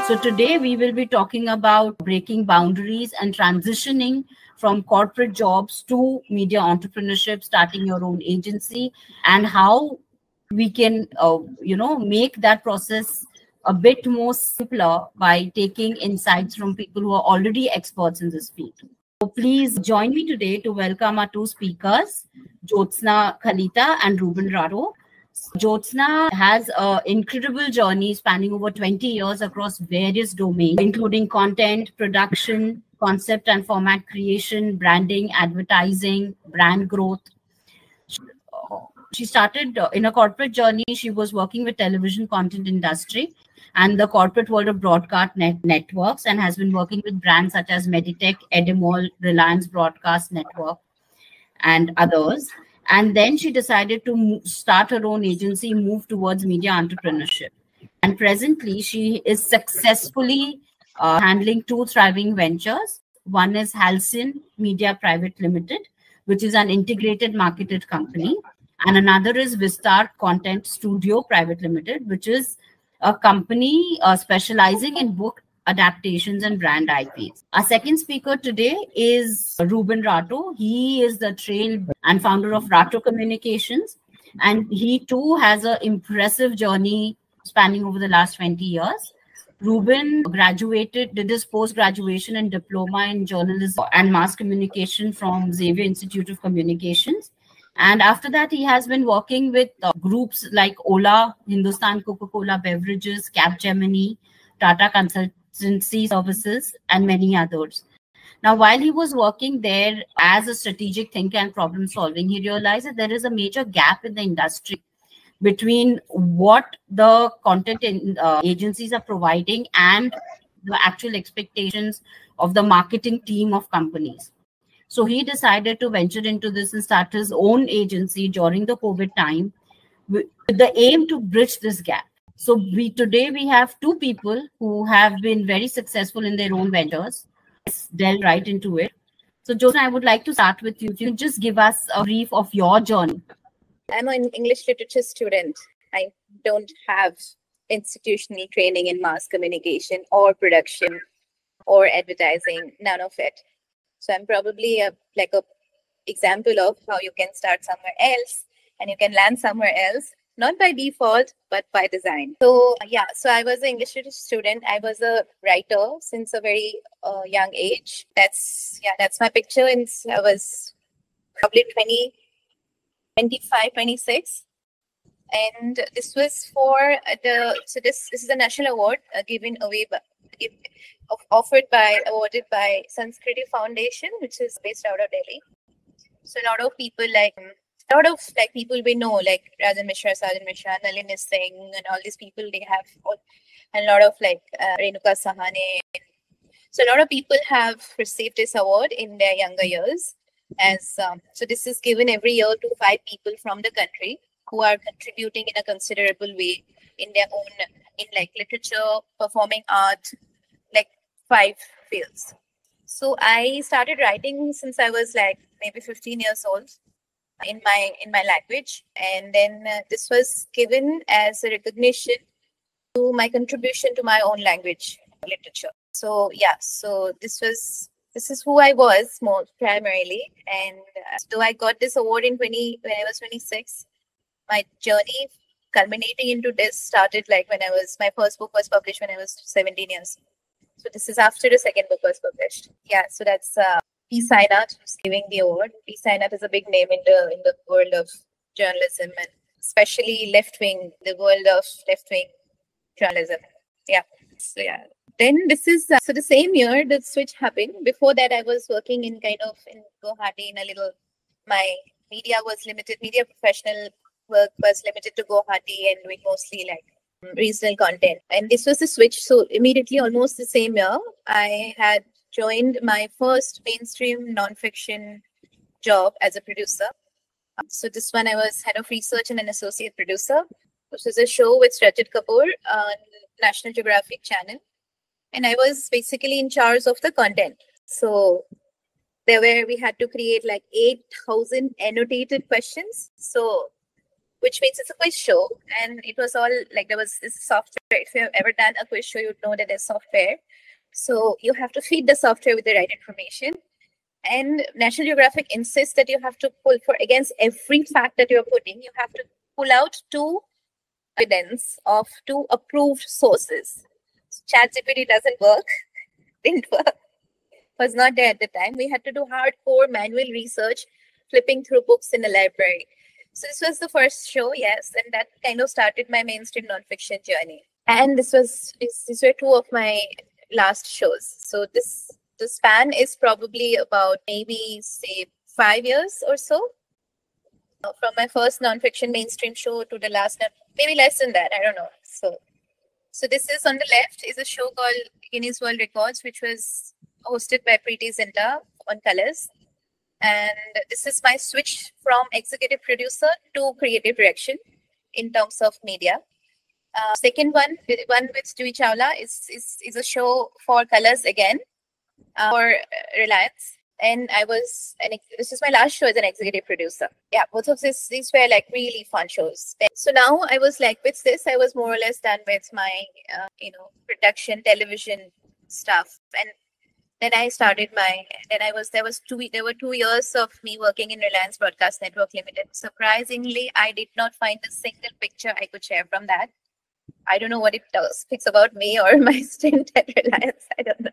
So today we will be talking about breaking boundaries and transitioning from corporate jobs to media entrepreneurship, starting your own agency, and how we can, make that process a bit more simpler by taking insights from people who are already experts in this field. So please join me today to welcome our two speakers, Jytoshna, Kalita, and Reuben Rato. Jyotshna has an incredible journey spanning over 20 years across various domains, including content, production, concept and format creation, branding, advertising, brand growth. She started in a corporate journey. She was working with television content industry and the corporate world of broadcast networks, and has been working with brands such as Meditech, Edimol, Reliance Broadcast Network, and others. And then she decided to start her own agency, move towards media entrepreneurship. And presently, she is successfully handling two thriving ventures. One is Halcyon Media Pvt Limited, which is an integrated marketed company. And another is Vistar Content Studio Pvt Limited, which is a company specializing in book adaptations and brand IPs. Our second speaker today is Reuben Rato. He is the trail and founder of Rato Communications, and he too has an impressive journey spanning over the last 20 years. Reuben did his post-graduation and diploma in journalism and mass communication from Xavier Institute of Communications. And after that, he has been working with groups like Ola, Hindustan Coca-Cola Beverages, Capgemini, Tata Consultancy Services, and many others. Now, while he was working there as a strategic thinker and problem solving, he realized that there is a major gap in the industry between what the content agencies are providing and the actual expectations of the marketing team of companies. So he decided to venture into this and start his own agency during the COVID time with the aim to bridge this gap. So today we have two people who have been very successful in their own ventures. Let's delve right into it. So Jytoshna, I would like to start with you. If you just give us a brief of your journey. I'm an English literature student. I don't have institutional training in mass communication or production or advertising, none of it. So I'm probably a example of how you can start somewhere else and you can land somewhere else, not by default, but by design. So so I was an English literature student. I was a writer since a very young age. That's my picture. And I was probably 25, 26. And this was for this is a national award given away awarded by Sanskriti Foundation, which is based out of Delhi. So a lot of people people we know, like Rajan Mishra, Sajan Mishra, Nalini Singh, and all these people, they have and a lot of Renuka Sahane. So a lot of people have received this award in their younger years. So this is given every year to 5 people from the country who are contributing in a considerable way in their own, in literature, performing art, 5 fields. So I started writing since I was maybe 15 years old in my language, and then this was given as a recognition to my contribution to my own language literature. So so this is who I was more primarily, and so I got this award when I was 26. My journey culminating into this started when my first book was published when I was 17 years. So this is after the second book was published. So that's P. Sainath who's giving the award. P. Sainath is a big name in the world of journalism, and especially the world of left-wing journalism. Then this is so the same year the switch happened. Before that, I was working in Guwahati my media was limited. Media professional work was limited to Guwahati and doing mostly regional content. And this was the switch. So immediately, almost the same year, I had joined my first mainstream nonfiction job as a producer. So this one, I was head of research and an associate producer, which was a show with Rajat Kapoor on National Geographic channel. And I was basically in charge of the content. So we had to create 8,000 annotated questions. So which means it's a quiz show. And it was all like, there was this software. If you have ever done a quiz show, you'd know that there's software. So you have to feed the software with the right information. And National Geographic insists that you have to pull for against every fact that you're putting, you have to pull out 2 evidence of 2 approved sources. So ChatGPT doesn't work, didn't work, was not there at the time. We had to do hardcore manual research, flipping through books in the library. So this was the first show, yes, and that kind of started my mainstream nonfiction journey. And these were 2 of my last shows. So the span is probably about maybe say 5 years or so. From my first nonfiction mainstream show to the last, maybe less than that, I don't know. So this is on the left is a show called Guinness World Records, which was hosted by Preeti Zinta on Colors. And this is my switch from executive producer to creative direction in terms of media. Second one with Juhi Chawla is a show for Colors again, for Reliance. And this is my last show as an executive producer. Yeah, both of these were like really fun shows. So now I was like, with this, I was more or less done with my, production, television stuff. And then I started there were 2 years of me working in Reliance Broadcast Network Limited. Surprisingly, I did not find a single picture I could share from that. I don't know what it speaks about me or my stint at Reliance. I don't know.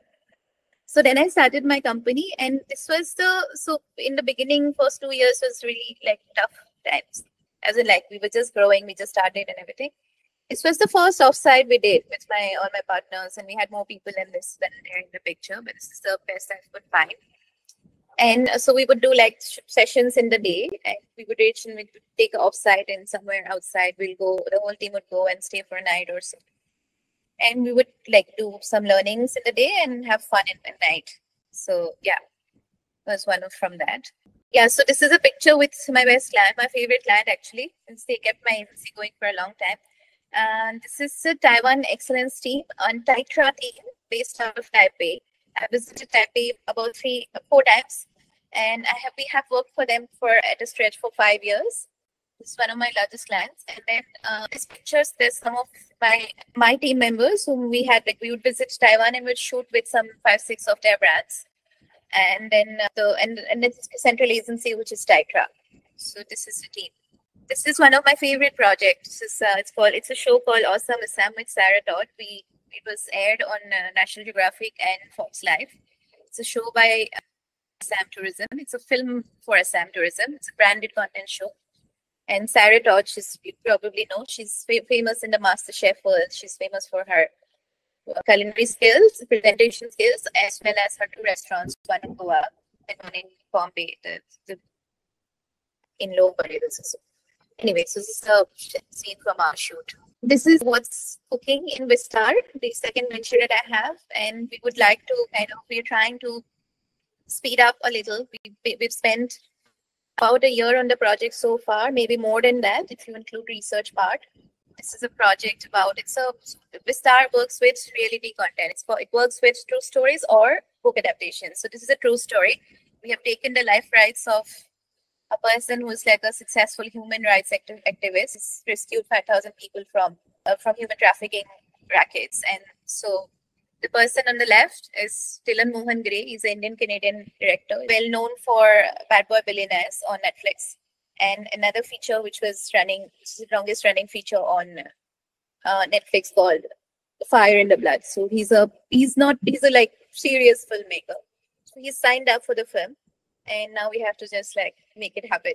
So then I started my company, and this was so in the beginning, first 2 years was really like tough times. As in, like, we were just growing, we just started and everything. This was the first offsite we did with all my partners, and we had more people in this than there in the picture, but this is the best I could find. And so we would do like sessions in the day, and we would reach and we would take an offsite and somewhere outside the whole team would go and stay for a night or so. And we would like do some learnings in the day and have fun in the night. So yeah, was one from that. Yeah, so this is a picture with my best client, my favorite client actually, since they kept my agency going for a long time. And this is a Taiwan excellence team on Taitra team based out of Taipei. I visited Taipei about 4 times, and we have worked for them at a stretch for 5 years. This is one of my largest clients. And then these pictures, there's some of my team members whom we had, like, we would visit Taiwan and would shoot with some 5-6 of their brands. And then it's the central agency, which is Taitra. So this is the team. This is one of my favorite projects. It's a show called Awesome Assam with Sarah Todd. It was aired on National Geographic and Fox Life. It's a show by Assam Tourism. It's a film for Assam Tourism. It's a branded content show. And Sarah Todd, you probably know, she's famous in the MasterChef world. She's famous for her culinary skills, presentation skills, as well as her 2 restaurants, one in Goa and one in Bombay, in Low Budget. Anyway, so this is a scene from our shoot. This is what's cooking in Vistar, the second venture that I have, and we would like to we're trying to speed up a little. We've spent about a year on the project so far, maybe more than that if you include research part. This is a project Vistar works with reality content. It works with true stories or book adaptations. So this is a true story. We have taken the life rights of a person who is like a successful human rights activist. He's rescued 5,000 people from human trafficking rackets. And so the person on the left is Tilan Mohan Gray. He's an Indian-Canadian director, well known for Bad Boy Billionaires on Netflix. And another feature which was running, the longest running feature on Netflix called Fire in the Blood. So he's a like serious filmmaker. So he's signed up for the film, and now we have to just like make it happen.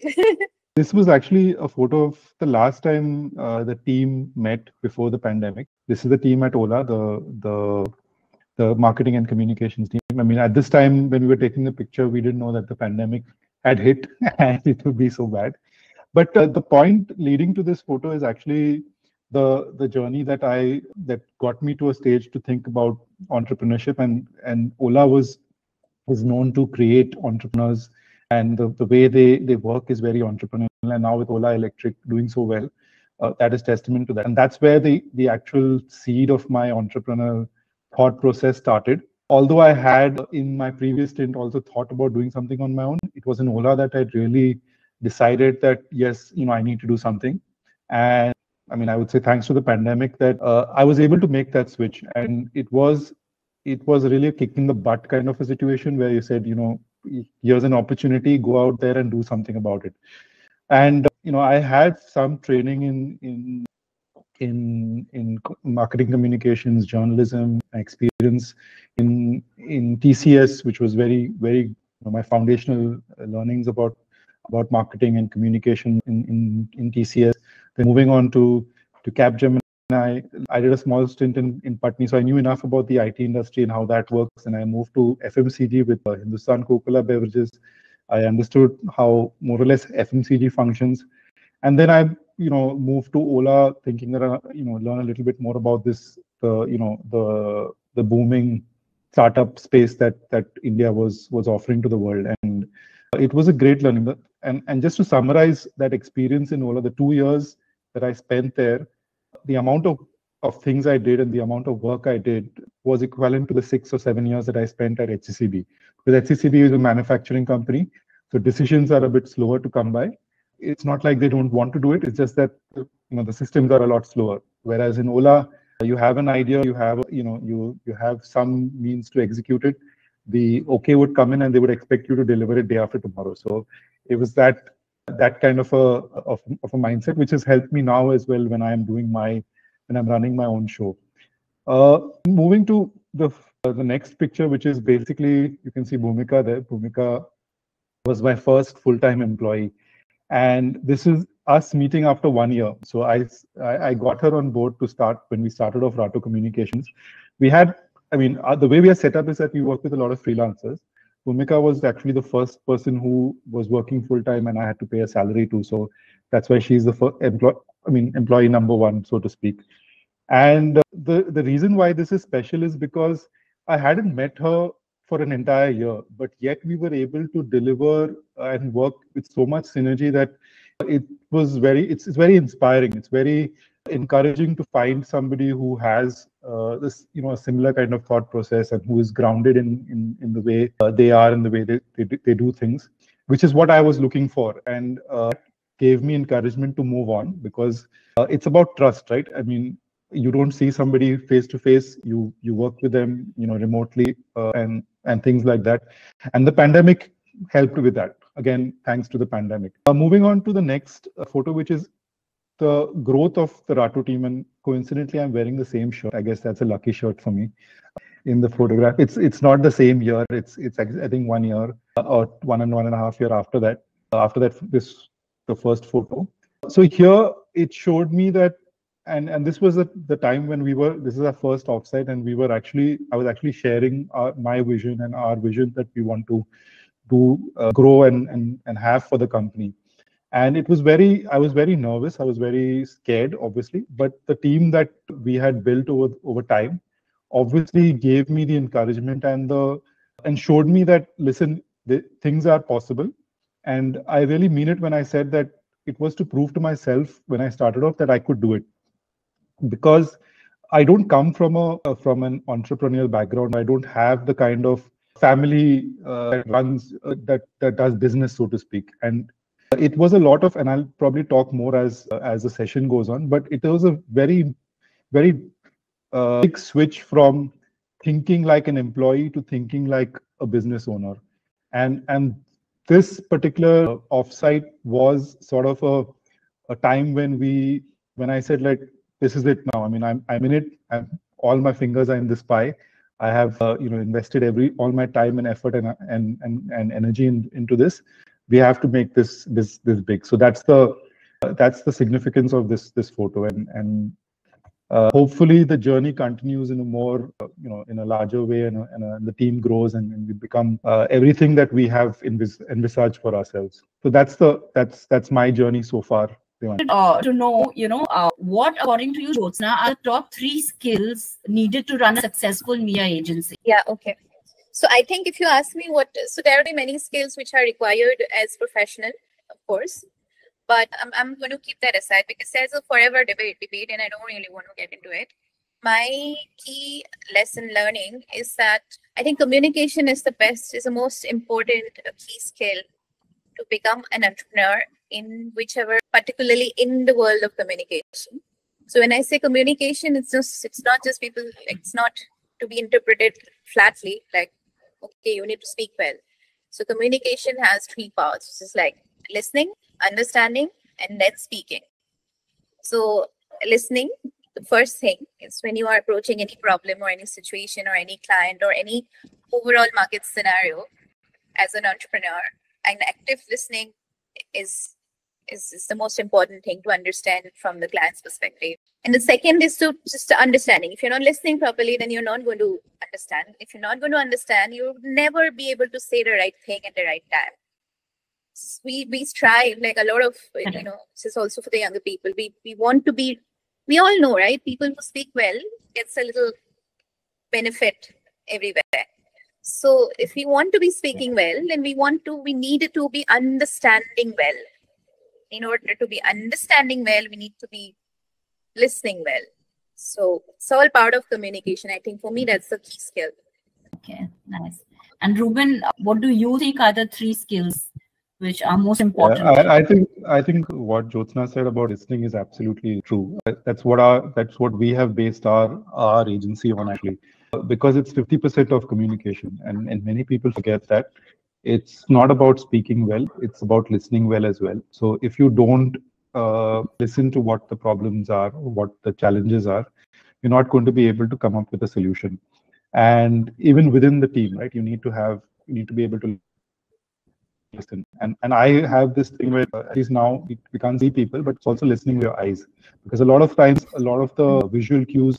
This was actually a photo of the last time the team met before the pandemic. This is the team at Ola, the marketing and communications team. I mean, at this time when we were taking the picture, we didn't know that the pandemic had hit and it would be so bad. But the point leading to this photo is actually the journey that got me to a stage to think about entrepreneurship, and Ola is known to create entrepreneurs, and the way they work is very entrepreneurial. And now with Ola Electric doing so well, that is testament to that. And that's where the actual seed of my entrepreneurial thought process started. Although I had in my previous stint also thought about doing something on my own, it was in Ola that I really decided that yes, I need to do something. And I mean, I would say thanks to the pandemic that I was able to make that switch. And it was really a kick in the butt kind of a situation where you said, here's an opportunity, go out there and do something about it. And I had some training in marketing communications, journalism, experience in TCS, which was very, very my foundational learnings about marketing and communication in TCS. Then moving on to Capgemini, I did a small stint in Patni, so I knew enough about the IT industry and how that works. And I moved to FMCG with Hindustan Coca-Cola Beverages. I understood how more or less FMCG functions. And then I, moved to Ola, thinking that learn a little bit more about this, the booming startup space that India was offering to the world, and it was a great learning. And just to summarize that experience in Ola, the 2 years that I spent there, the amount of things I did and the amount of work I did was equivalent to the 6 or 7 years that I spent at HCCB. Because HCCB is a manufacturing company, so decisions are a bit slower to come by. It's not like they don't want to do it. It's just that the systems are a lot slower. Whereas in Ola, you have an idea, you have you have some means to execute it. The okay would come in and they would expect you to deliver it day after tomorrow. So it was that kind of a mindset, which has helped me now as well when I'm running my own show. Moving to the next picture, which is basically, you can see Bhumika there. Bhumika was my first full-time employee. And this is us meeting after 1 year. So I got her on board to start when we started off Rato Communications. We had, the way we are set up is that we work with a lot of freelancers. Bhumika was actually the first person who was working full time, and I had to pay a salary too. So that's why she's the first employee number one, so to speak. And the reason why this is special is because I hadn't met her for an entire year, but yet we were able to deliver and work with so much synergy that it was it's very inspiring. It's very encouraging to find somebody who has this a similar kind of thought process and who is grounded in the way they are and the way they do things, which is what I was looking for, and gave me encouragement to move on, because it's about trust, right? I mean, you don't see somebody face to face, you work with them remotely, and things like that. And the pandemic helped with that, again thanks to the pandemic. Moving on to the next photo, which is the growth of the Rato team. And coincidentally, I'm wearing the same shirt. I guess that's a lucky shirt for me in the photograph. It's not the same year, it's I think 1 year or 1.5 years after that. The first photo. So here it showed me that, and this was the time when this is our first offsite, and I was actually sharing my vision and our vision that we want to do, grow and have for the company. And I was very nervous. I was very scared, obviously, but the team that we had built over time obviously gave me the encouragement and showed me that, listen, things are possible. And I really mean it when I said that it was to prove to myself when I started off that I could do it. Because I don't come from an entrepreneurial background. I don't have the kind of family that runs that does business, so to speak. And it was a lot of, and I'll probably talk more as the session goes on. But it was a very, very big switch from thinking like an employee to thinking like a business owner. And this particular offsite was sort of a time when I said, like, this is it now. I mean, I'm in it. All my fingers are in this pie. I have invested all my time and effort and energy into this. We have to make this big. So that's the significance of this photo, and hopefully the journey continues in a more in a larger way, and the team grows and we become everything that we have envisaged for ourselves. So that's my journey so far. To know, what, according to you, Jyotshna, are the top 3 skills needed to run a successful media agency? Yeah, okay. So I think if you ask me so there are many skills which are required as professional, of course, but I'm going to keep that aside because there's a forever debate, and I don't really want to get into it. My key lesson learning is that I think communication is the most important key skill to become an entrepreneur in whichever, particularly in the world of communication. So when I say communication, it's not just people, it's not to be interpreted flatly, like, okay, you need to speak well. So communication has three parts, which is like listening, understanding, and then speaking. So listening, the first thing is when you are approaching any problem or any situation or any client or any overall market scenario as an entrepreneur, and active listening is the most important thing to understand it from the client's perspective. And the second is to just understanding. If you're not listening properly, then you're not going to understand. If you're not going to understand, you'll never be able to say the right thing at the right time. We strive, like a lot of, this is also for the younger people. We want to be, we all know, right? People who speak well gets a little benefit everywhere. So if we want to be speaking well, then we need to be understanding well. In order to be understanding well, we need to be listening well. So it's all part of communication. I think for me, that's the key skill. Okay, nice. And Reuben, what do you think are the 3 skills which are most important? Yeah, I think what Jyotshna said about listening is absolutely true. That's what we have based our agency on, actually, because it's 50% of communication, and many people forget that. It's not about speaking well, it's about listening well as well. So if you don't listen to what the problems are, what the challenges are, you're not going to be able to come up with a solution. And even within the team, right, you need to be able to listen. And I have this thing where at least now we can't see people, but it's also listening with your eyes. Because a lot of times, a lot of the visual cues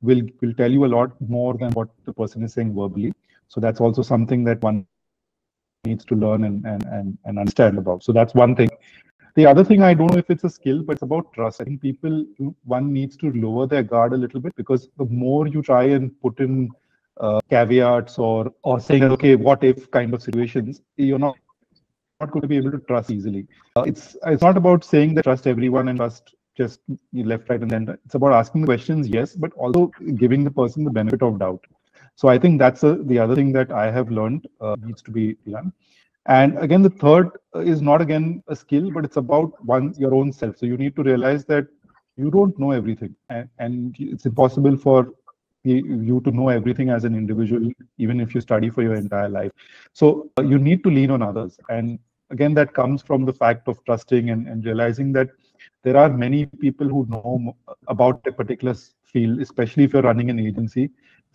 will tell you a lot more than what the person is saying verbally. So that's also something that one needs to learn and understand about. So that's one thing. The other thing, I don't know if it's a skill, but it's about trust. I think one needs to lower their guard a little bit, because the more you try and put in caveats or saying that, okay, what if kind of situations, you're not going to be able to trust easily. It's not about saying that trust everyone and trust just left, right, and center. It's about asking the questions, yes, but also giving the person the benefit of doubt. So I think that's the other thing that I have learned needs to be done. And again, the third is not again a skill, but it's about your own self. So you need to realize that you don't know everything, and it's impossible for you to know everything as an individual, even if you study for your entire life. So you need to lean on others. And again, that comes from the fact of trusting and realizing that there are many people who know about a particular field, especially if you're running an agency.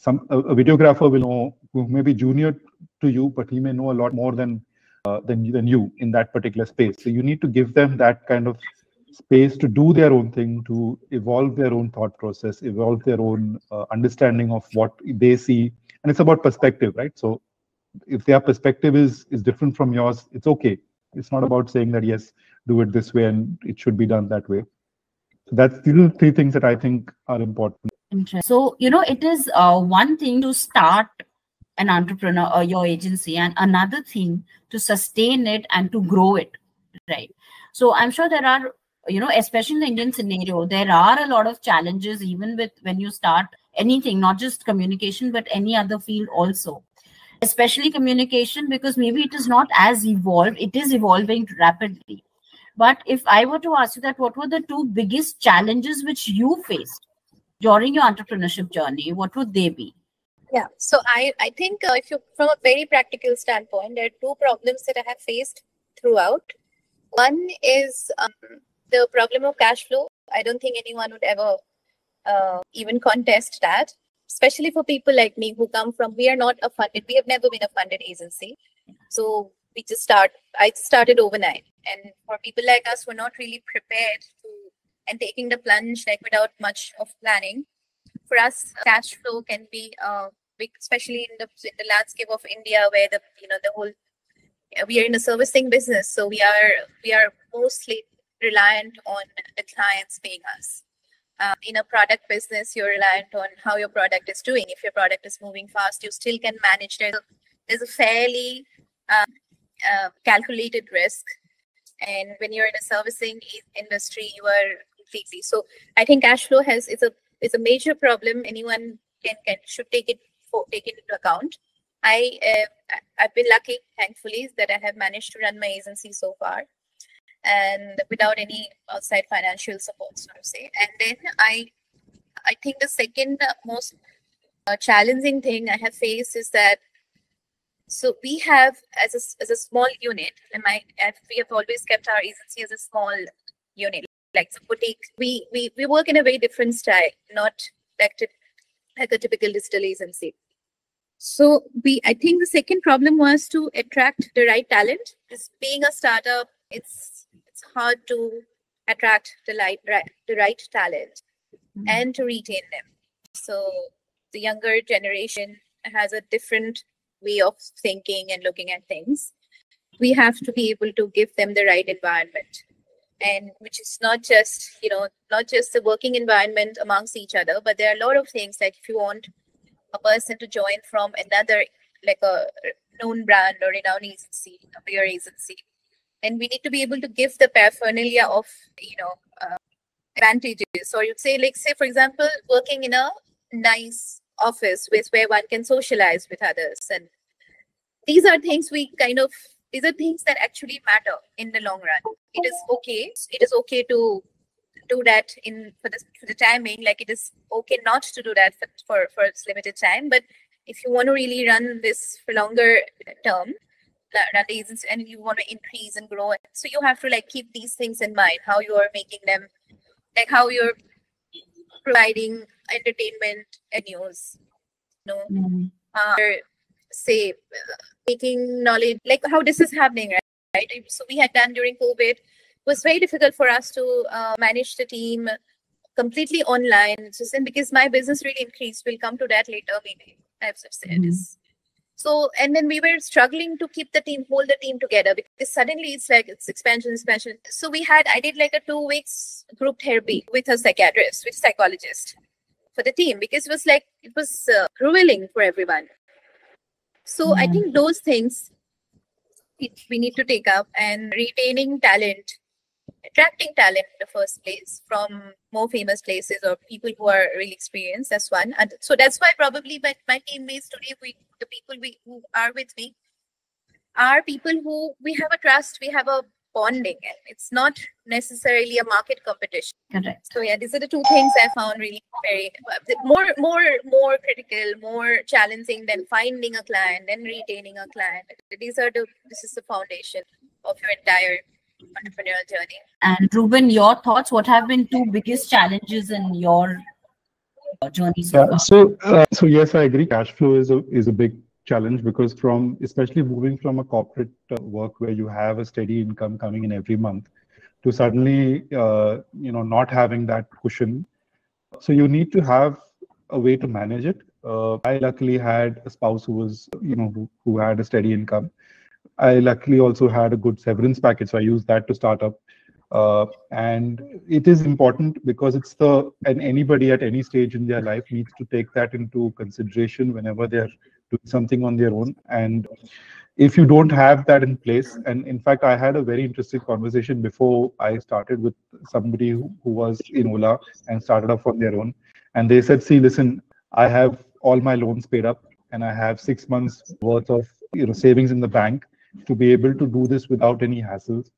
A videographer will know, who may be junior to you, but he may know a lot more than you in that particular space. So you need to give them that kind of space to do their own thing, to evolve their own thought process, evolve their own understanding of what they see. And it's about perspective, right? So if their perspective is different from yours, it's okay. It's not about saying that, yes, do it this way and it should be done that way. So that's the 3 things that I think are important. So, it is one thing to start an entrepreneur or your agency, and another thing to sustain it and to grow it, right? So I'm sure there are, especially in the Indian scenario, there are a lot of challenges, even with when you start anything, not just communication, but any other field also, especially communication, because maybe it is not as evolved. It is evolving rapidly. But if I were to ask you that, what were the 2 biggest challenges which you faced during your entrepreneurship journey, what would they be? Yeah, so I think if you, from a very practical standpoint, there are 2 problems that I have faced throughout. One is the problem of cash flow. I don't think anyone would ever even contest that, especially for people like me who come from, we have never been a funded agency. So I started overnight. And for people like us who are not really prepared and taking the plunge like without much of planning, for us, cash flow can be big, especially in the landscape of India, where we are in the servicing business, so we are mostly reliant on the clients paying us. In a product business, you're reliant on how your product is doing. If your product is moving fast, you still can manage. There's a fairly calculated risk, and when you're in a servicing industry, you are completely. So I think cash flow is a major problem. Anyone should take it into account. I've been lucky, thankfully, that I have managed to run my agency so far. and without any outside financial support, so to say. And then I think the second most challenging thing I have faced is that, so we have as a small unit, and we have always kept our agency as a small unit, like the boutique. We work in a very different style, not like a typical digital agency. So I think the second problem was to attract the right talent. Because being a startup, it's hard to attract the right talent and to retain them. So the younger generation has a different way of thinking and looking at things. We have to be able to give them the right environment, and which is not just the working environment amongst each other, but there are a lot of things, like if you want a person to join from another, like a known brand or renowned agency, a bigger agency, and we need to be able to give the paraphernalia of advantages. Or you'd say, like, say for example, working in a nice office where one can socialize with others, and these are things that actually matter in the long run. It is okay to do that for the time being. Like, it is okay not to do that for a limited time, but if you want to really run this for longer term, run the agency, and you want to increase and grow, so you have to like keep these things in mind, how you are making them, like how you're providing entertainment and news, say making knowledge, like how this is happening, right? So we had done during COVID. It was very difficult for us to manage the team completely online, because my business really increased. We'll come to that later, maybe. I've said this. So, and then we were struggling to hold the team together, because suddenly it's like it's expansion. So I did like a 2 weeks group therapy with a psychologist for the team, because it was grueling for everyone. So I think those things we need to take up, and retaining talent, attracting talent in the first place from more famous places or people who are really experienced. That's one. And so that's why probably my teammates today, the people who are with me, are people who we have a trust, we have a bonding, and it's not necessarily a market competition. Correct. So yeah, these are the two things I found really very more critical, more challenging than finding a client and retaining a client. This is the foundation of your entire entrepreneurial journey. And Reuben, your thoughts? What have been two biggest challenges in your journey so far? So yes, I agree. Cash flow is a big challenge, because especially moving from a corporate work where you have a steady income coming in every month, to suddenly not having that cushion. So you need to have a way to manage it. I luckily had a spouse who was who had a steady income. I luckily also had a good severance package, so I used that to start up. And it is important, because and anybody at any stage in their life needs to take that into consideration whenever they're doing something on their own. And if you don't have that in place, and in fact, I had a very interesting conversation before I started with somebody who was in Ola and started off on their own. And they said, see, listen, I have all my loans paid up, and I have 6 months worth of savings in the bank to be able to do this without any hassles.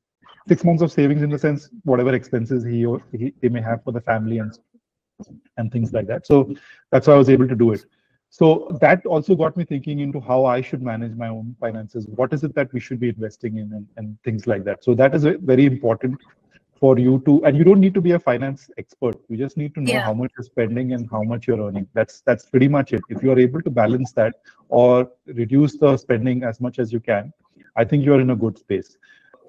6 months of savings, in the sense, whatever expenses they may have for the family and things like that. So that's why I was able to do it. So that also got me thinking into how I should manage my own finances. What is it that we should be investing in, and things like that. So that is very important for you to, and you don't need to be a finance expert. You just need to know how much you're spending and how much you're earning. That's pretty much it. If you're able to balance that or reduce the spending as much as you can, I think you're in a good space.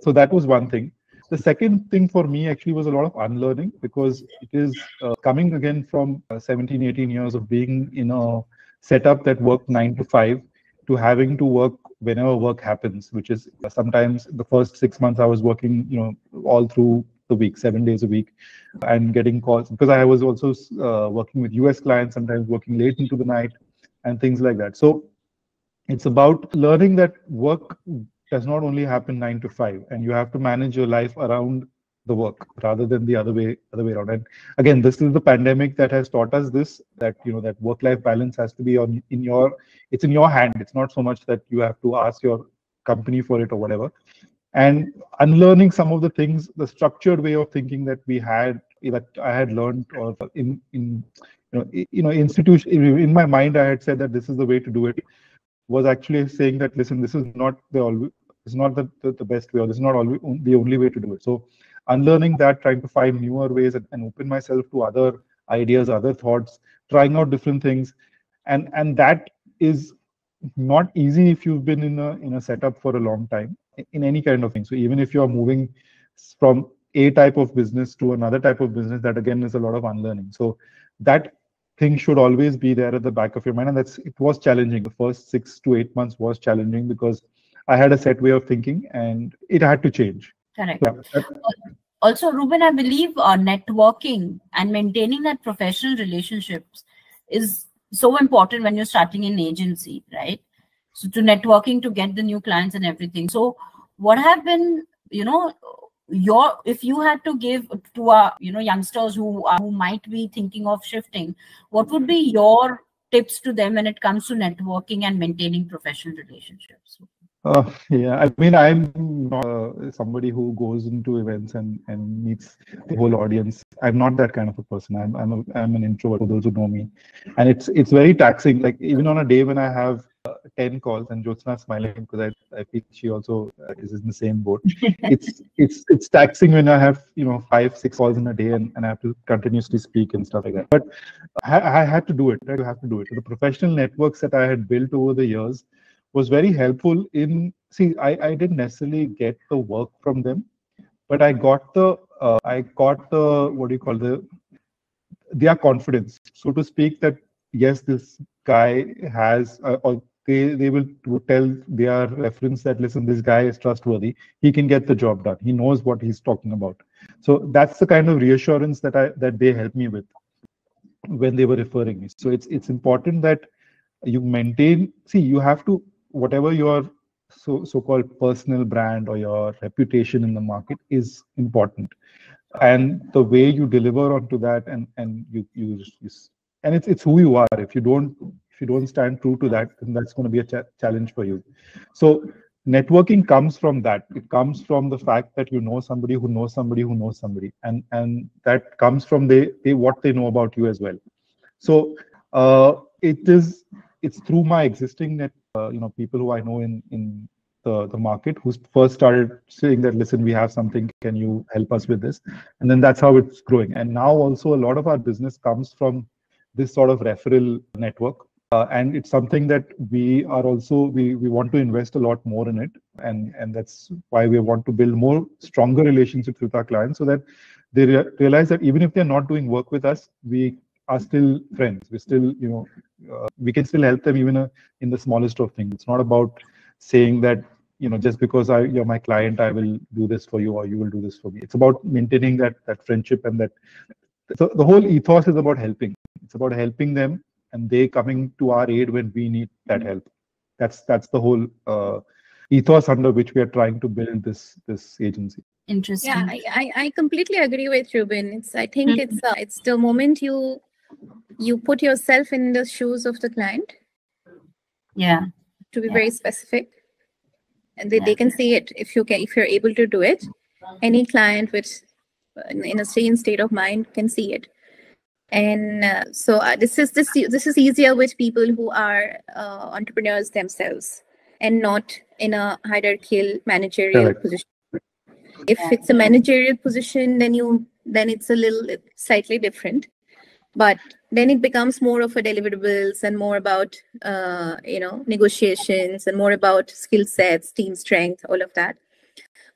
So that was one thing. The second thing for me actually was a lot of unlearning, because it is coming again from 17, 18 years of being in a setup that worked 9 to 5 to having to work whenever work happens, which is sometimes the first 6 months I was working, all through the week, 7 days a week, and getting calls, because I was also working with US clients, sometimes working late into the night and things like that. So it's about learning that work does not only happen 9 to 5, and you have to manage your life around the work rather than the other way around. And again, this is the pandemic that has taught us this, that that work-life balance has to be it's in your hand. It's not so much that you have to ask your company for it or whatever. and unlearning some of the things, the structured way of thinking that I had learned, or institution in my mind, I had said that this is the way to do it, was actually saying that, listen, this is not the best way, or this is not always the only way to do it. So unlearning that, trying to find newer ways, and open myself to other ideas, other thoughts, trying out different things, and that is not easy if you've been in a setup for a long time in any kind of thing. So even if you're moving from a type of business to another type of business, that again is a lot of unlearning. So that thing should always be there at the back of your mind, and it was challenging. The first 6 to 8 months was challenging because I had a set way of thinking and it had to change. Correct. Yeah. Also, Reuben, I believe networking and maintaining that professional relationships is so important when you're starting an agency, right? So to networking, to get the new clients and everything. So what have been, if you had to give to our, youngsters who might be thinking of shifting, what would be your tips to them when it comes to networking and maintaining professional relationships? Yeah, I mean, I'm not somebody who goes into events and meets the whole audience. I'm not that kind of a person. I'm an introvert, for those who know me, and it's very taxing. Like even on a day when I have 10 calls, and Jyotshna smiling because I think she also is in the same boat. It's taxing when I have 5, 6 calls in a day, and I have to continuously speak and stuff like that. But I had to do it. I have to do it. The professional networks that I had built over the years was very helpful in, I didn't necessarily get the work from them, but I got the what do you call, their confidence, so to speak, that yes, this guy has, or they will tell their reference that, listen, this guy is trustworthy, he can get the job done, he knows what he's talking about. So that's the kind of reassurance that they helped me with when they were referring me. So it's important that you maintain, you have to, whatever your so-called personal brand or your reputation in the market is important, and the way you deliver onto that, and you and it's who you are. If you don't stand true to that, then that's going to be a challenge for you. So networking comes from that. It comes from the fact that you know somebody who knows somebody who knows somebody, and that comes from what they know about you as well. So it's through my existing net, people who I know in the market, who first started saying that, listen, we have something, can you help us with this? And then that's how it's growing. And now also a lot of our business comes from this sort of referral network. And it's something that we want to invest a lot more in it. And that's why we want to build more stronger relationships with our clients, so that they realize that even if they're not doing work with us, we are still friends. We still, we can still help them even in the smallest of things. It's not about saying that, just because you're my client, I will do this for you or you will do this for me. It's about maintaining that friendship, and that. So the whole ethos is about helping. It's about helping them, and they coming to our aid when we need that help. That's the whole ethos under which we are trying to build this agency. Interesting. Yeah, I completely agree with Reuben. I think it's the moment you put yourself in the shoes of the client. Yeah. To be very specific, and they can see it. If you're able to do it, any client with in a sane state of mind can see it. And so this is easier with people who are entrepreneurs themselves and not in a hierarchical managerial position. If it's a managerial position, then it's a little slightly different, but then it becomes more of a deliverables and more about negotiations and more about skill sets, team strength, all of that.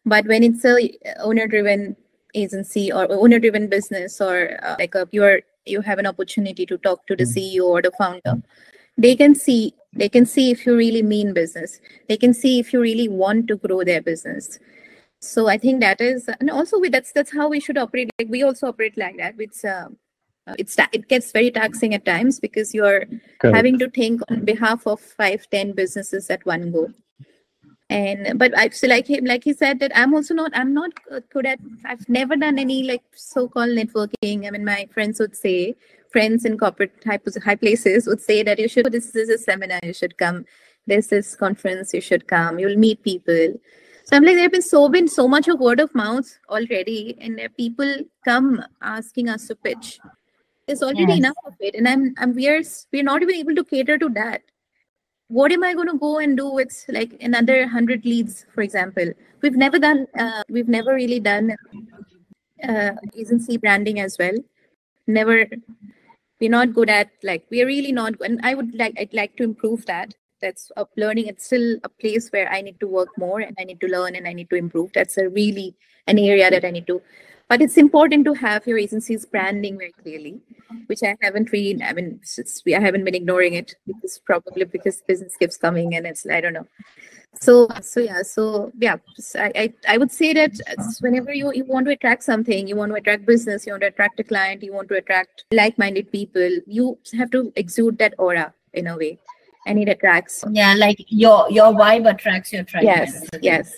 But when it's a owner-driven agency or owner-driven business, or you have an opportunity to talk to the CEO or the founder, they can see if you really mean business. They can see if you really want to grow their business. So I think that is, and also that's how we should operate. Like we also operate like that. It gets very taxing at times because you're having to think on behalf of 5-10 businesses at one go. But I feel like he said that I'm not good at. I've never done any so-called networking. I mean, my friends in corporate high places would say that this is a seminar, you should come. This is conference, you should come. You'll meet people. So I'm like, there have been so much of word of mouth already, and there people come asking us to pitch. There's already Yes. enough of it, and we're not even able to cater to that. What am I going to go and do with like another 100 leads, for example? We've never really done agency branding as well. Never. We're not good at, like, we're really not, and I'd like to improve that. That's learning. It's still a place where I need to work more, and I need to learn, and I need to improve. That's really an area that I need to, but it's important to have your agency's branding very clearly, which I haven't really, I mean, I haven't been ignoring it, because probably because business keeps coming, and it's, I don't know. So yeah, I would say that whenever you want to attract something, you want to attract business, you want to attract a client, you want to attract like-minded people, you have to exude that aura in a way, and it attracts. Yeah, like your vibe attracts your tribe. Yes.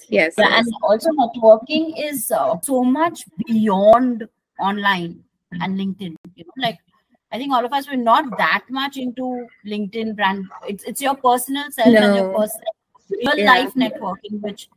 Yeah, and also networking is so much beyond online and LinkedIn. Like, I think all of us were not that much into LinkedIn brand. It's your personal self and your personal real life networking, which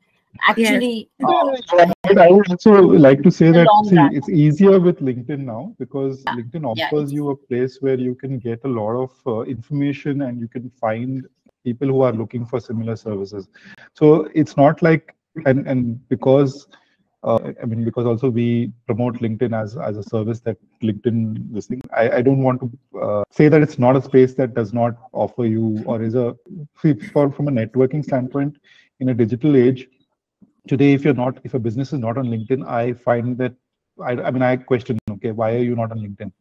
actually but I would also like to say that it's easier with LinkedIn now, because LinkedIn offers you a place where you can get a lot of information, and you can find people who are looking for similar services. So it's not like, and because because also we promote LinkedIn as a service that LinkedIn this thing. I don't want to say that it's not a space that does not offer you, or is from a networking standpoint in a digital age. Today, if a business is not on LinkedIn, I find that I question, okay, why are you not on LinkedIn?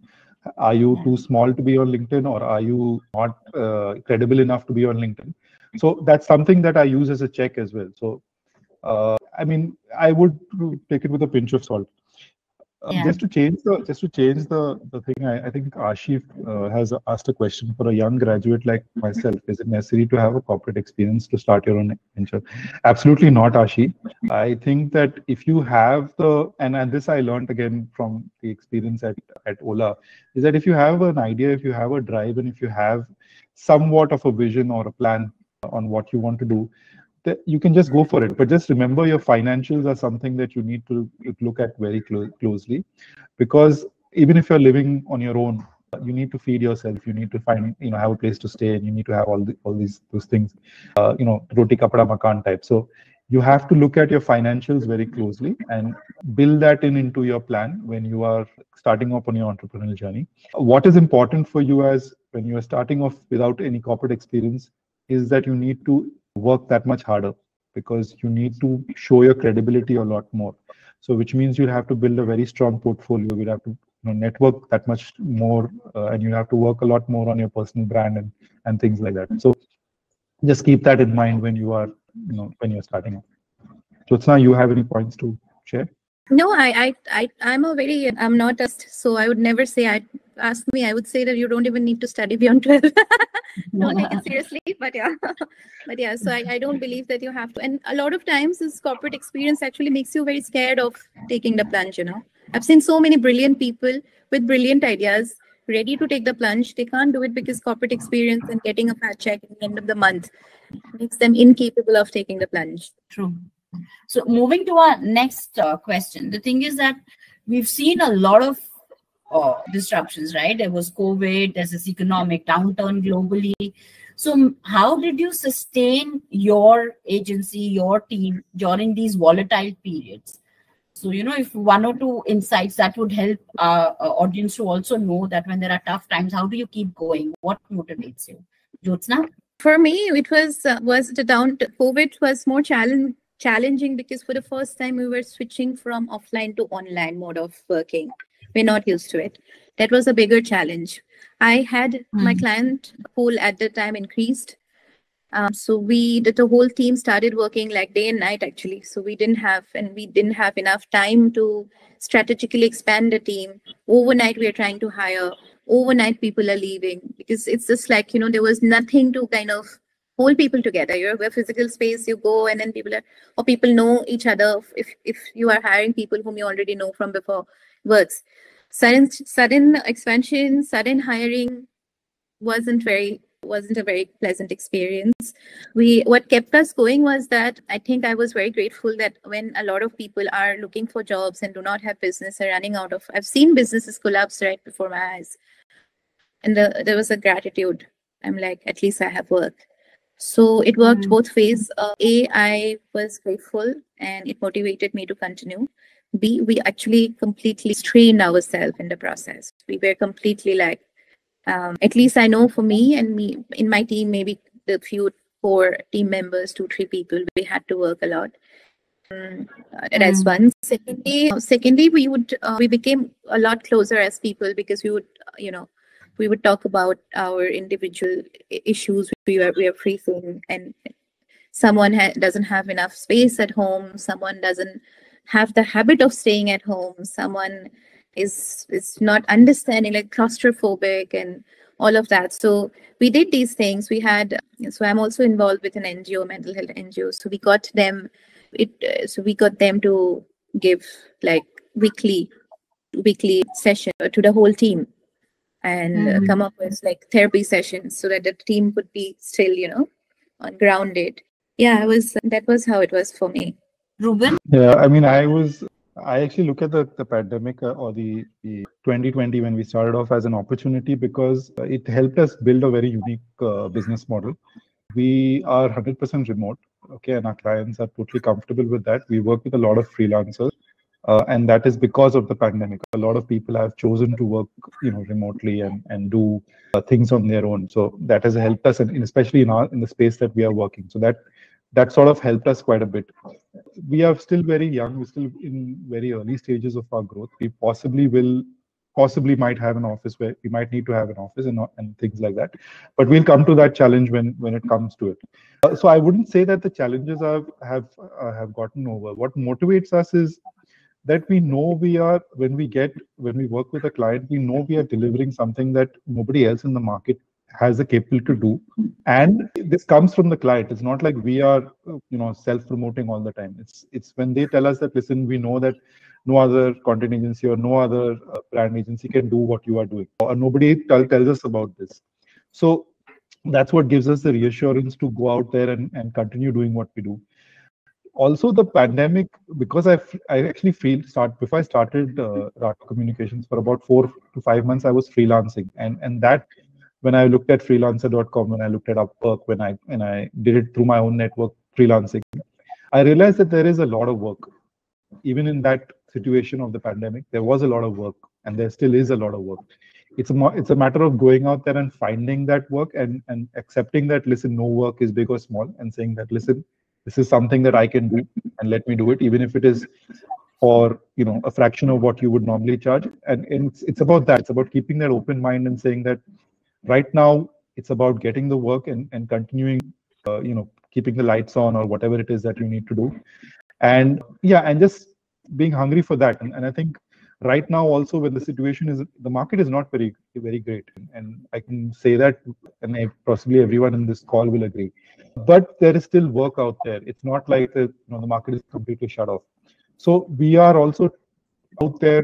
Are you too small to be on LinkedIn, or are you not credible enough to be on LinkedIn? So that's something that I use as a check as well. So I would take it with a pinch of salt. Just to change the thing, I think Ashif has asked a question for a young graduate like myself. Is it necessary to have a corporate experience to start your own venture? Absolutely not, Ashif. I think that if you have and this I learned again from the experience at Ola, is that if you have an idea, if you have a drive, and if you have somewhat of a vision or a plan on what you want to do, you can just go for it. But just remember, your financials are something that you need to look at very closely, because even if you're living on your own, you need to feed yourself. You need to find, have a place to stay, and you need to have all those things, roti kapda makan type. So you have to look at your financials very closely and build that into your plan when you are starting off on your entrepreneurial journey. What is important for you as when you are starting off without any corporate experience is that you need to work that much harder, because you need to show your credibility a lot more. So which means you'll have to build a very strong portfolio. You'll have to network that much more, and you have to work a lot more on your personal brand and things like that. So just keep that in mind when you are when you're starting off. Jyotshna, you have any points to share? No, I'm not so I would never say, I would say that you don't even need to study beyond 12. Don't take it seriously, but yeah. So I don't believe that you have to. And a lot of times this corporate experience actually makes you very scared of taking the plunge, I've seen so many brilliant people with brilliant ideas ready to take the plunge. They can't do it because corporate experience and getting a fat check at the end of the month makes them incapable of taking the plunge. True. So moving to our next question, the thing is that we've seen a lot of disruptions, right? There was COVID, there's this economic downturn globally. So how did you sustain your agency, your team during these volatile periods? So, if one or two insights that would help our audience to also know that when there are tough times, how do you keep going? What motivates you? Jyotshna? For me, it was COVID was more challenging because for the first time we were switching from offline to online mode of working. We're not used to it. That was a bigger challenge. I had my client pool at the time increased. So the whole team started working like day and night actually. So we didn't have enough time to strategically expand the team. Overnight we are trying to hire. Overnight people are leaving because it's just like, there was nothing to kind of hold people together. You're a physical space, you go and then people know each other. If you are hiring people whom you already know from before, sudden expansion, sudden hiring wasn't very wasn't a very pleasant experience. What kept us going was that I think I was very grateful that when a lot of people are looking for jobs and do not have business, are running out of, I've seen businesses collapse right before my eyes. And there was a gratitude. I'm like, at least I have work. So it worked both ways. I was grateful and it motivated me to continue. B, we actually completely strained ourselves in the process. We were completely like, at least I know for me and me in my team, maybe the few 4 team members, 2-3 people, we had to work a lot. That's one. Secondly, we became a lot closer as people because we would talk about our individual issues we are facing, and someone doesn't have enough space at home, someone doesn't have the habit of staying at home, someone is not understanding, like claustrophobic and all of that. So we did these things. So I'm also involved with an NGO, mental health NGO. So we got them to give like weekly session to the whole team and come up with like therapy sessions so that the team could be still, grounded. Yeah, that was how it was for me. Reuben? Yeah, I mean, I actually look at the pandemic or the 2020 when we started off as an opportunity because it helped us build a very unique business model. We are 100% remote, okay, and our clients are totally comfortable with that. We work with a lot of freelancers, and that is because of the pandemic. A lot of people have chosen to work, remotely and do things on their own. So that has helped us, and especially in the space that we are working. So that sort of helped us quite a bit. We are still very young. We're still in very early stages of our growth. We possibly might have an office where we might need to have an office and things like that. But we'll come to that challenge when it comes to it. So I wouldn't say that the challenges have gotten over. What motivates us is that we know when we work with a client, we know we are delivering something that nobody else in the market has the capability to do, and this comes from the client. It's not like we are self-promoting all the time. It's when they tell us that, listen, we know that no other content agency or no other brand agency can do what you are doing, or nobody tells us about this. So that's what gives us the reassurance to go out there and continue doing what we do. Also, the pandemic, because I actually before I started Rato Communications, for about 4 to 5 months, I was freelancing, and that, when I looked at freelancer.com, when I looked at Upwork, when I did it through my own network freelancing, I realized that there is a lot of work. Even in that situation of the pandemic, there was a lot of work, and there still is a lot of work. It's a matter of going out there and finding that work and accepting that, listen, no work is big or small, and saying that, listen, this is something that I can do, and let me do it, even if it is for a fraction of what you would normally charge. And it's about that. It's about keeping that open mind and saying that right now it's about getting the work and continuing, keeping the lights on, or whatever it is that you need to do. And just being hungry for that. And I think right now also, when the market is not very, very great, and I can say that, and possibly everyone in this call will agree, but there is still work out there. It's not like the market is completely shut off. So we are also out there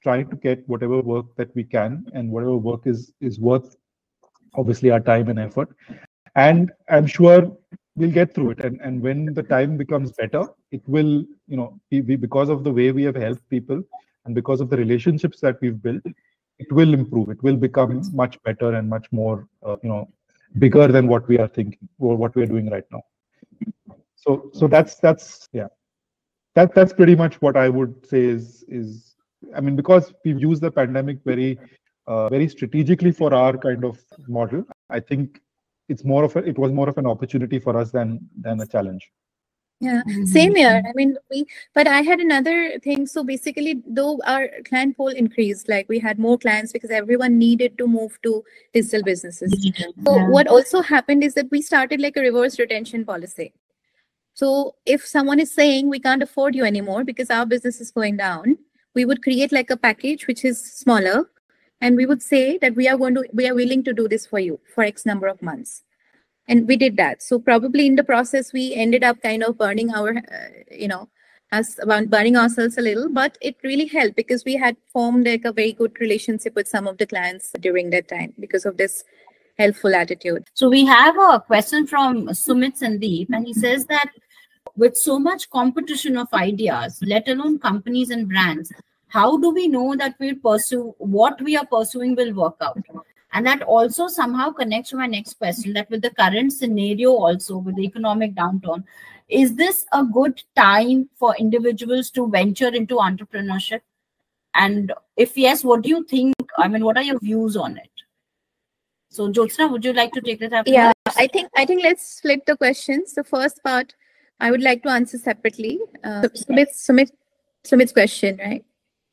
trying to get whatever work that we can, and whatever work is worth, obviously, our time and effort. And I'm sure we'll get through it. And when the time becomes better, it will, be because of the way we have helped people and because of the relationships that we've built, it will improve. It will become much better and much more, bigger than what we are thinking or what we are doing right now. So that's pretty much what I would say is, I mean, because we've used the pandemic very strategically for our kind of model, I think it was more of an opportunity for us than a challenge. Yeah, same here. I mean, but I had another thing. So basically, though our client pool increased, like we had more clients because everyone needed to move to digital businesses. So what also happened is that we started like a reverse retention policy. So if someone is saying we can't afford you anymore because our business is going down, we would create like a package which is smaller, and we would say that we are willing to do this for you for X number of months. And we did that. So probably in the process, we ended up kind of burning burning ourselves a little, but it really helped because we had formed like a very good relationship with some of the clients during that time because of this helpful attitude. So we have a question from Sumit Sandeep, and he says that with so much competition of ideas, let alone companies and brands, how do we know that what we are pursuing will work out? And that also somehow connects to my next question, that with the current scenario also, with the economic downturn, is this a good time for individuals to venture into entrepreneurship? And if yes, what do you think? I mean, what are your views on it? So Jyotshna, would you like to take that up? Yeah, I think let's split the questions. The first part I would like to answer separately. Sumit's question, right?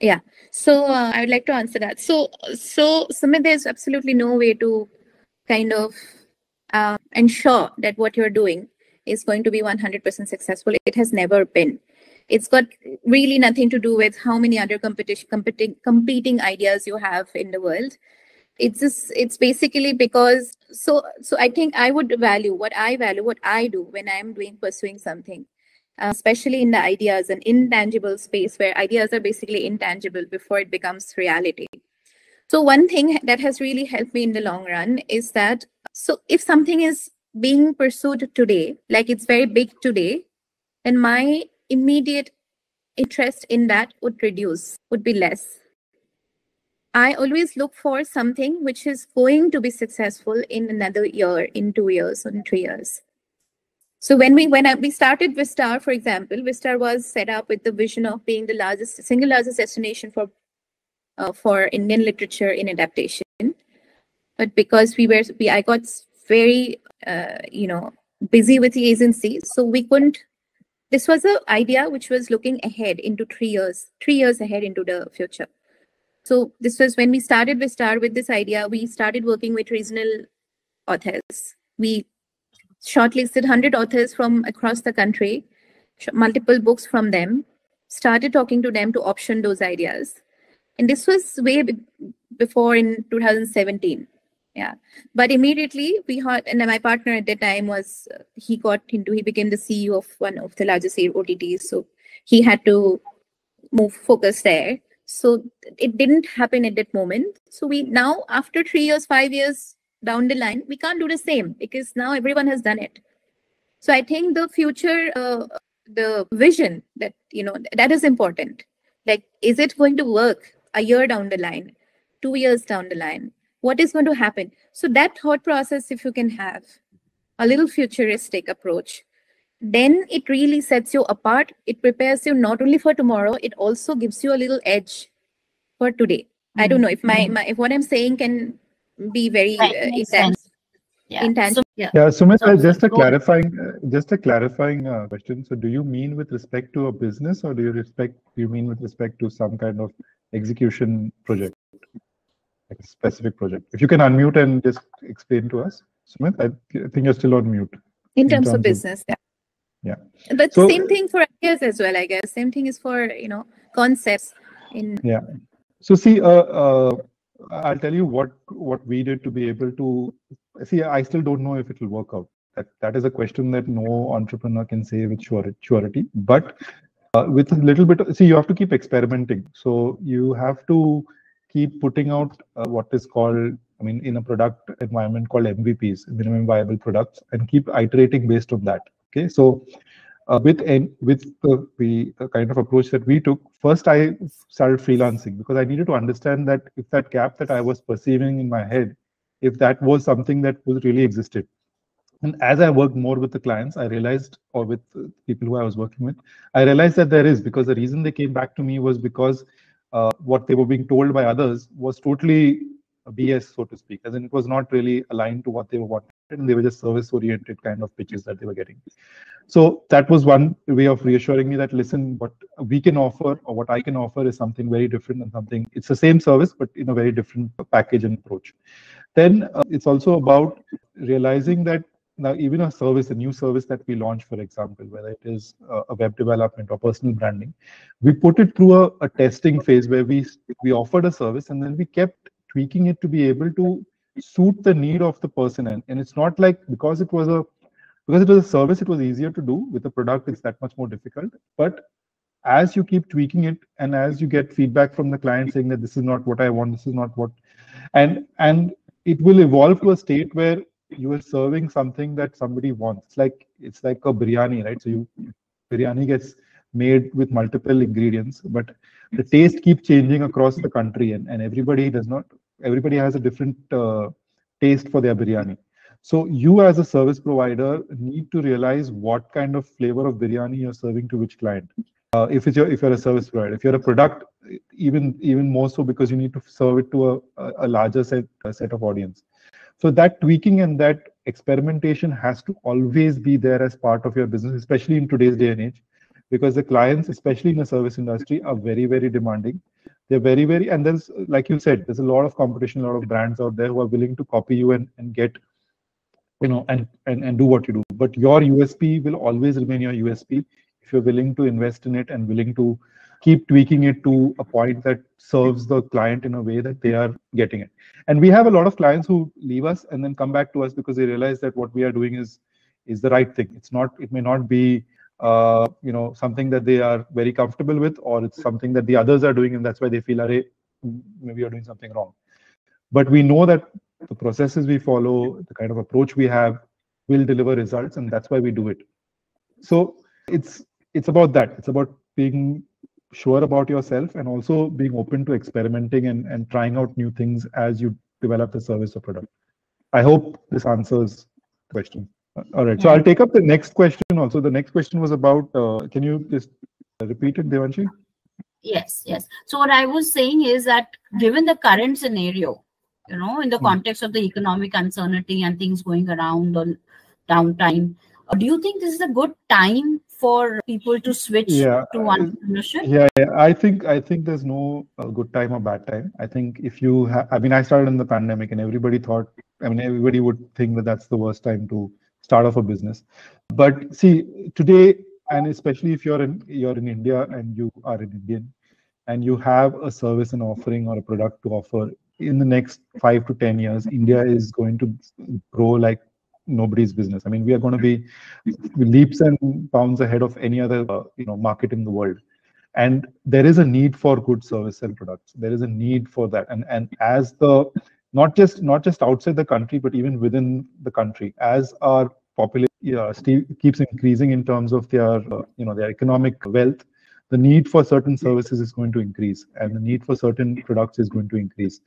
Yeah. So I would like to answer that. So Sumit, there's absolutely no way to kind of ensure that what you're doing is going to be 100% successful. It has never been. It's got really nothing to do with how many other competing ideas you have in the world. It's basically because so I think I would value what I do when I'm pursuing something, especially in the ideas and intangible space, where ideas are basically intangible before it becomes reality. So one thing that has really helped me in the long run is that, so if something is being pursued today, like it's very big today, then my immediate interest in that would be less. I always look for something which is going to be successful in another year, in 2 years, or in 3 years. So when we started Vistar, for example, Vistar was set up with the vision of being the single largest destination for Indian literature in adaptation. But because I got very busy with the agency, so we couldn't. This was an idea which was looking ahead into 3 years ahead into the future. So this was when we started Vistar with this idea. We started working with regional authors. We shortlisted 100 authors from across the country, multiple books from them, started talking to them to option those ideas. And this was way before in 2017. Yeah. But immediately we heard, and my partner at that time he became the CEO of one of the largest OTTs. So he had to move focus there. So it didn't happen at that moment. So we now, after 3 years, 5 years down the line, we can't do the same because now everyone has done it. So I think the future, the vision that is important. Like, is it going to work a year down the line, 2 years down the line? What is going to happen? So that thought process, if you can have a little futuristic approach, then it really sets you apart. It prepares you not only for tomorrow, it also gives you a little edge for today. I don't know if if what I'm saying can be very intense. Yeah. Sumit, just a clarifying question. So do you mean with respect to a business, or do you mean with respect to some kind of execution project, like a specific project? If you can unmute and just explain to us, Sumit. I think you're still on mute. In terms of business, yeah. But same thing for ideas as well, I guess. Same thing is for concepts. Yeah. So see, I'll tell you what we did to be able to see. I still don't know if it will work out. That is a question that no entrepreneur can say with surety. But with a little bit, see, you have to keep experimenting. So you have to keep putting out what is called, in a product environment called MVPs, minimum viable products, and keep iterating based on that. Okay, so with the kind of approach that we took, first I started freelancing because I needed to understand that if that gap that I was perceiving in my head, if that was something that was really existed. And as I worked more with the clients, I realized, or with people who I was working with, I realized that there is, because the reason they came back to me was because what they were being told by others was totally BS, so to speak, as in it was not really aligned to what they were wanting, and they were just service-oriented kind of pitches that they were getting. So that was one way of reassuring me that, listen, what we can offer, or what I can offer, is something very different, and something, it's the same service, but in a very different package and approach. Then it's also about realizing that now even a new service that we launch, for example, whether it is a web development or personal branding, we put it through a testing phase where we offered a service, and then we kept tweaking it to be able to suit the need of the person. And it's not like because it was a service, it was easier to do. With a product, it's that much more difficult. But as you keep tweaking it, and as you get feedback from the client saying that this is not what I want, this is not what, and it will evolve to a state where you are serving something that somebody wants. It's like a biryani, right? So biryani gets made with multiple ingredients, but the taste keeps changing across the country, and everybody has a different taste for their biryani. So you as a service provider need to realize what kind of flavor of biryani you're serving to which client. If you're a service provider, if you're a product, even more so, because you need to serve it to a larger set of audience. So that tweaking and that experimentation has to always be there as part of your business, especially in today's day and age, because the clients, especially in the service industry, are very, very demanding. They're very, very, and there's, like you said, there's a lot of competition, a lot of brands out there who are willing to copy you and get, and do what you do. But your USP will always remain your USP if you're willing to invest in it and willing to keep tweaking it to a point that serves the client in a way that they are getting it. And we have a lot of clients who leave us and then come back to us because they realize that what we are doing is the right thing. It may not be something that they are very comfortable with, or it's something that the others are doing, and that's why they feel, maybe you're doing something wrong. But we know that the processes we follow, the kind of approach we have, will deliver results, and that's why we do it. So it's about that. It's about being sure about yourself and also being open to experimenting and trying out new things as you develop the service or product. I hope this answers the question. All right, so I'll take up the next question also. The next question was about, can you just repeat it, Devanshi? Yes. So what I was saying is that given the current scenario, in the context of the economic uncertainty and things going around on downtime, do you think this is a good time for people to switch to entrepreneurship? Yeah, I think there's no good time or bad time. I think if you I started in the pandemic, and everybody would think that that's the worst time to start off a business. But see, today, and especially if you're in India and you are an Indian and you have a service and offering or a product to offer, in the next 5 to 10 years, India is going to grow like nobody's business. I mean, we are going to be leaps and bounds ahead of any other market in the world. And there is a need for good service and products. There is a need for that. And as not just outside the country, but even within the country, as our population keeps increasing in terms of their economic wealth, the need for certain services is going to increase, and the need for certain products is going to increase.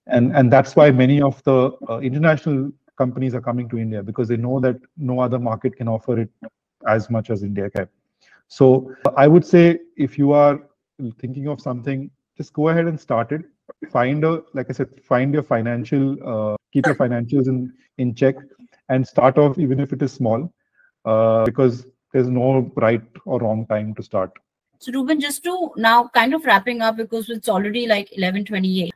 And that's why many of the international companies are coming to India, because they know that no other market can offer it as much as India can. So I would say, if you are thinking of something, just go ahead and start it. Find your financial, keep your financials in check, and start off even if it is small, because there's no right or wrong time to start. So Reuben, just to now kind of wrapping up, because it's already like 11:28.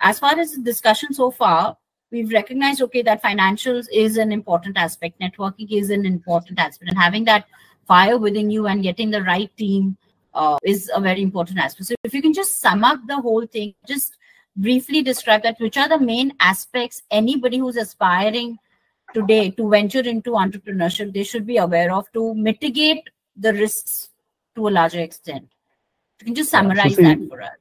As far as the discussion so far, we've recognized, that financials is an important aspect. Networking is an important aspect. And having that fire within you and getting the right team is a very important aspect. So if you can just sum up the whole thing, just briefly describe that, which are the main aspects anybody who's aspiring today to venture into entrepreneurship, they should be aware of to mitigate the risks to a larger extent. You can just summarize that for us.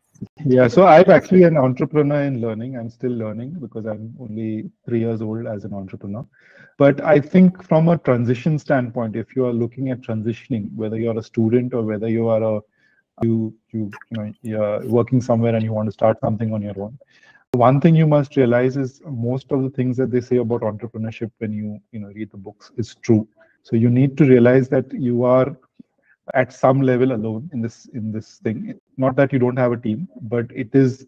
Yeah, so I'm actually an entrepreneur in learning. I'm still learning because I'm only 3 years old as an entrepreneur. But I think from a transition standpoint, if you are looking at transitioning, whether you're a student or whether you are you're working somewhere and you want to start something on your own, one thing you must realize is most of the things that they say about entrepreneurship when you read the books is true. So you need to realize that you are at some level alone in this thing. Not that you don't have a team, but it's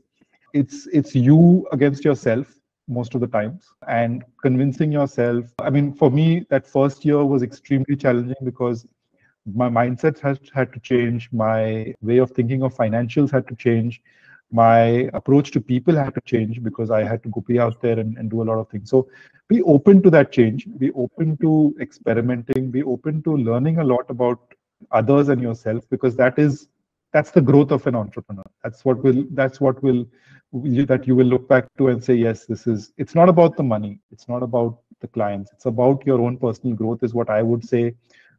you against yourself most of the times, and convincing yourself. I mean, for me, that first year was extremely challenging because my mindset had to change, my way of thinking of financials had to change, my approach to people had to change, because I had to be out there and do a lot of things. So be open to that change, be open to experimenting, be open to learning a lot about others and yourself, because that's the growth of an entrepreneur. That you will look back to and say, yes, it's not about the money, it's not about the clients, it's about your own personal growth, is what I would say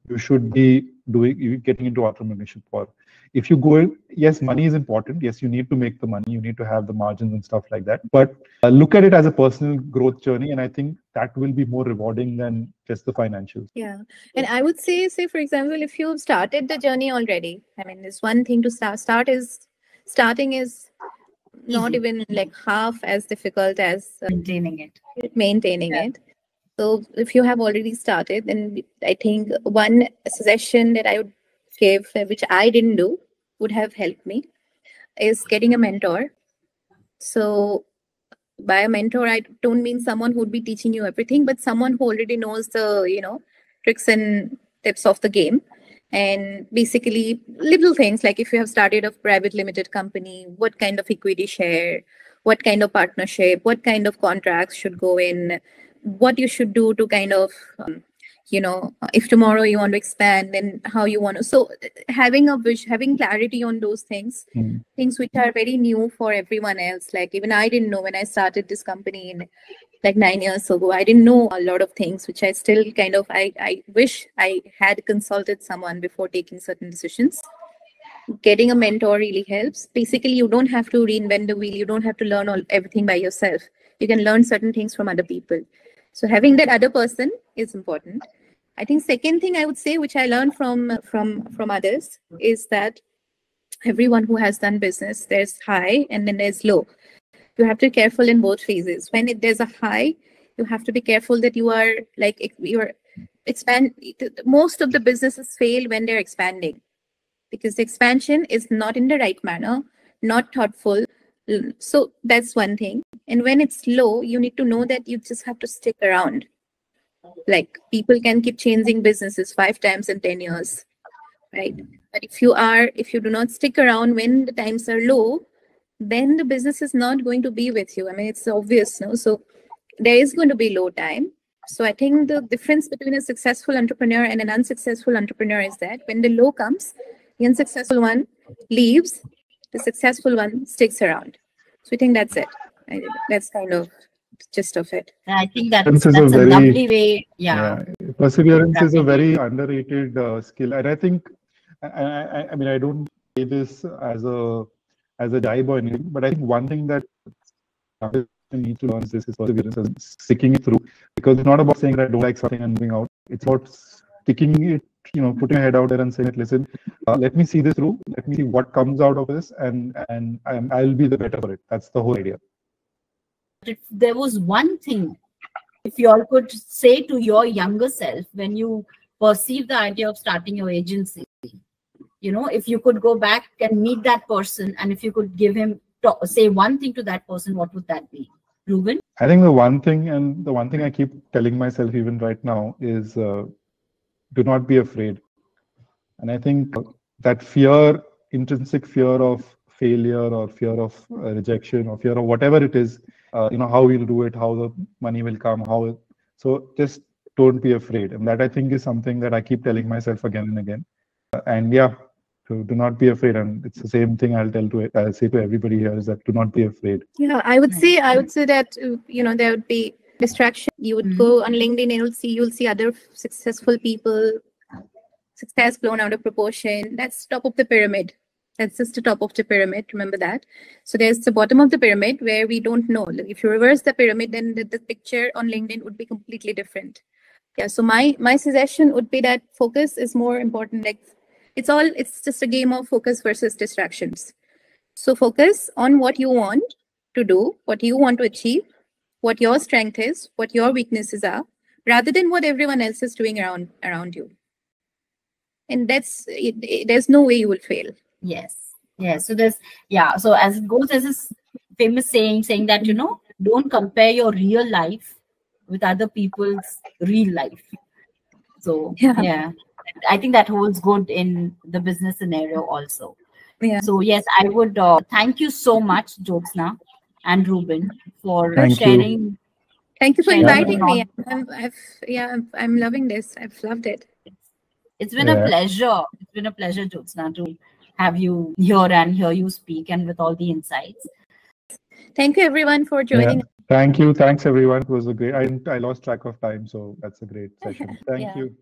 you should be doing, getting into entrepreneurship for. if you go, yes, money is important. Yes, you need to make the money. You need to have the margins and stuff like that. But look at it as a personal growth journey. And I think that will be more rewarding than just the financials. Yeah. And I would say, for example, if you've started the journey already, I mean, there's one thing to starting is not even like half as difficult as maintaining it. So if you have already started, then I think one suggestion that I would give, which I didn't do, would have helped me, is getting a mentor. So by a mentor, I don't mean someone who would be teaching you everything, but someone who already knows the, tricks and tips of the game. And basically little things like if you have started a private limited company, what kind of equity share, what kind of partnership, what kind of contracts should go in, what you should do to kind of, if tomorrow you want to expand, then how you want to. So having clarity on those things, things which are very new for everyone else. Like even I didn't know when I started this company in like 9 years ago, I didn't know a lot of things, which I still kind of, I wish I had consulted someone before taking certain decisions. Getting a mentor really helps. Basically, you don't have to reinvent the wheel. You don't have to learn everything by yourself. You can learn certain things from other people. So having that other person is important. I think second thing I would say, which I learned from others, is that everyone who has done business, there's high and then there's low. You have to be careful in both phases. When there's a high, you have to be careful that you're most of the businesses fail when they're expanding, because the expansion is not in the right manner, not thoughtful. So that's one thing. And when it's low, you need to know that you just have to stick around. Like people can keep changing businesses 5 times in 10 years, right? But if you do not stick around when the times are low, then the business is not going to be with you. I mean, it's obvious, no? So there is going to be low time. So I think the difference between a successful entrepreneur and an unsuccessful entrepreneur is that when the low comes, the unsuccessful one leaves, the successful one sticks around. So I think that's it. That's kind of the gist of it. I think that's a lovely way. Yeah. Perseverance is a very underrated skill. And I think, I mean, I don't say this as a jibe or anything, but I think one thing that you need to learn is perseverance and sticking it through. Because it's not about saying that I don't like something and moving out. It's about sticking it, putting your head out there and saying, listen, let me see this through. Let me see what comes out of this, and I'll be the better for it. That's the whole idea. If there was one thing, if you all could say to your younger self when you perceive the idea of starting your agency, if you could go back and meet that person, and if you could give him say one thing to that person, what would that be? Reuben? I think the one thing I keep telling myself even right now is do not be afraid. And I think that fear, intrinsic fear of failure or fear of rejection or fear of whatever it is, how we'll do it, how the money will come, so just don't be afraid. And that I think is something that I keep telling myself again and again. And yeah, so do not be afraid. And it's the same thing I'll say to everybody here, is that do not be afraid. Yeah, I would say that, there would be distraction. You would go on LinkedIn and you'll see other successful people, success blown out of proportion. That's top of the pyramid. That's just the top of the pyramid. Remember that. So there's the bottom of the pyramid where we don't know. If you reverse the pyramid, then the picture on LinkedIn would be completely different. Yeah. So my suggestion would be that focus is more important. Like it's just a game of focus versus distractions. So focus on what you want to do, what you want to achieve, what your strength is, what your weaknesses are, rather than what everyone else is doing around you. And there's no way you will fail. Yes. So so as it goes, there's this famous saying that, don't compare your real life with other people's real life. So yeah, I think that holds good in the business scenario also. Yeah. So yes, I would thank you so much, Jyotshna and Reuben, for sharing. Thank you for inviting me. I'm loving this. I've loved it. It's been a pleasure. It's been a pleasure, Jyotshna, to have you here and hear you speak, and with all the insights. Thank you, everyone, for joining. Thank you. Thanks, everyone. It was a great. I lost track of time, so that's a great session. Thank you.